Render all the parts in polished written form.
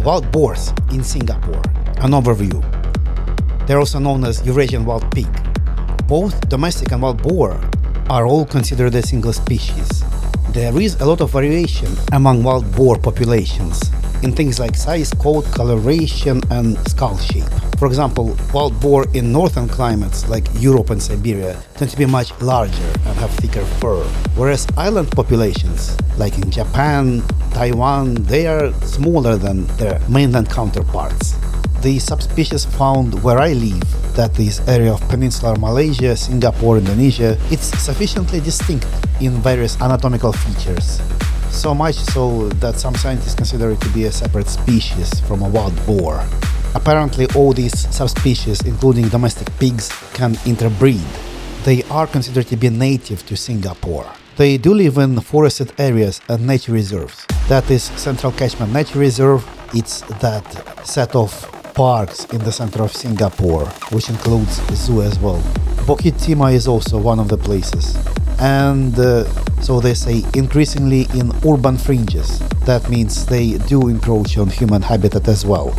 Wild boars in Singapore. An overview. They're also known as Eurasian wild pig. Both domestic and wild boar are all considered a single species. There is a lot of variation among wild boar populations in things like size, coat, coloration, and skull shape. For example, wild boar in northern climates like Europe and Siberia tend to be much larger and have thicker fur, whereas island populations like in Japan, Taiwan, they are smaller than their mainland counterparts. The subspecies found where I live, that is area of peninsular Malaysia, Singapore, Indonesia, it's sufficiently distinct in various anatomical features. So much so that some scientists consider it to be a separate species from a wild boar. Apparently all these subspecies, including domestic pigs, can interbreed. They are considered to be native to Singapore. They do live in forested areas and nature reserves. That is Central Catchment Nature Reserve. It's that set of parks in the center of Singapore, which includes a zoo as well. Bukit Timah is also one of the places. And so they say increasingly in urban fringes. That means they do encroach on human habitat as well.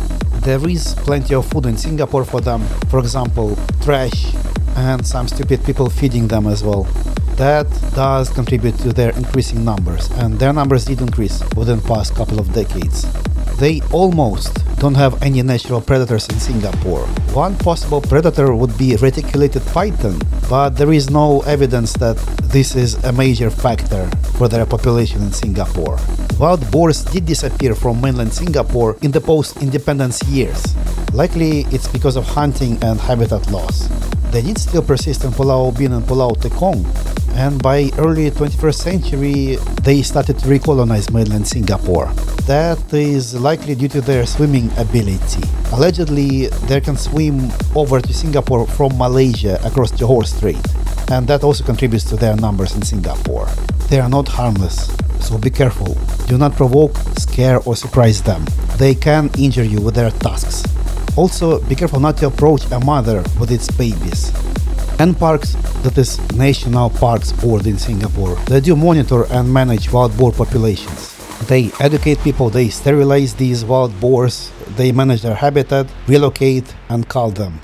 There is plenty of food in Singapore for them. For example, trash and some stupid people feeding them as well. That does contribute to their increasing numbers, and their numbers did increase within the past couple of decades. They almost don't have any natural predators in Singapore. One possible predator would be reticulated python, but there is no evidence that this is a major factor for their population in Singapore. Wild boars did disappear from mainland Singapore in the post-independence years. Likely it's because of hunting and habitat loss. They did still persist in Pulau Ubin and Pulau Tekong, and by early 21st century they started to recolonize mainland Singapore. That is likely due to their swimming ability. Allegedly, they can swim over to Singapore from Malaysia across Johor Strait, and that also contributes to their numbers in Singapore. They are not harmless, so be careful. Do not provoke, scare or surprise them. They can injure you with their tusks. Also, be careful not to approach a mother with its babies. NParks, that is National Parks Board in Singapore, they do monitor and manage wild boar populations. They educate people, they sterilize these wild boars, they manage their habitat, relocate and cull them.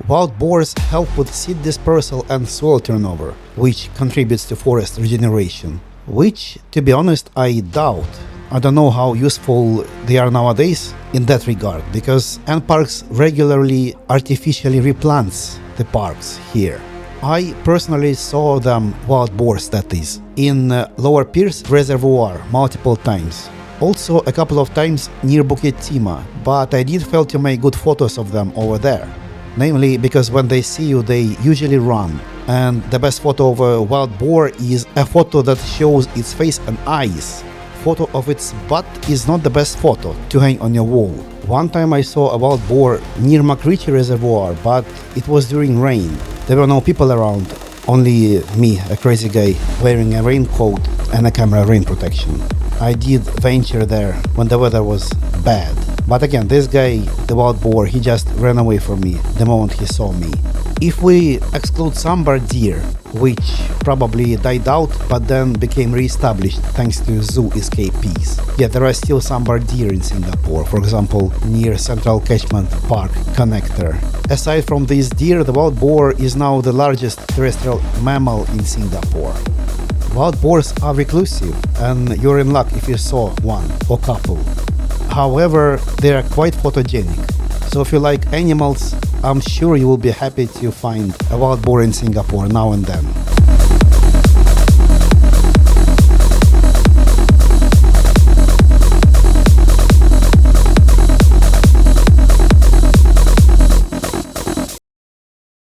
Wild boars help with seed dispersal and soil turnover, which contributes to forest regeneration. Which, to be honest, I doubt. I don't know how useful they are nowadays in that regard, because NParks regularly artificially replants the parks here. I personally saw them, wild boars that is, in Lower Pierce Reservoir multiple times. Also a couple of times near Bukit Timah, but I did fail to make good photos of them over there. Namely because when they see you they usually run, and the best photo of a wild boar is a photo that shows its face and eyes. Photo of its butt is not the best photo to hang on your wall. One time I saw a wild boar near Makrichi Reservoir, but it was during rain. There were no people around, only me, a crazy guy, wearing a raincoat and a camera rain protection. I did venture there when the weather was bad. But again, this guy, the wild boar, he just ran away from me the moment he saw me. If we exclude sambar deer, which probably died out but then became re-established thanks to zoo escapees. Yeah, there are still sambar deer in Singapore, for example, near Central Catchment Park connector. Aside from these deer, the wild boar is now the largest terrestrial mammal in Singapore. Wild boars are reclusive, and you're in luck if you saw one or couple. However, they are quite photogenic. So if you like animals, I'm sure you will be happy to find a wild boar in Singapore now and then.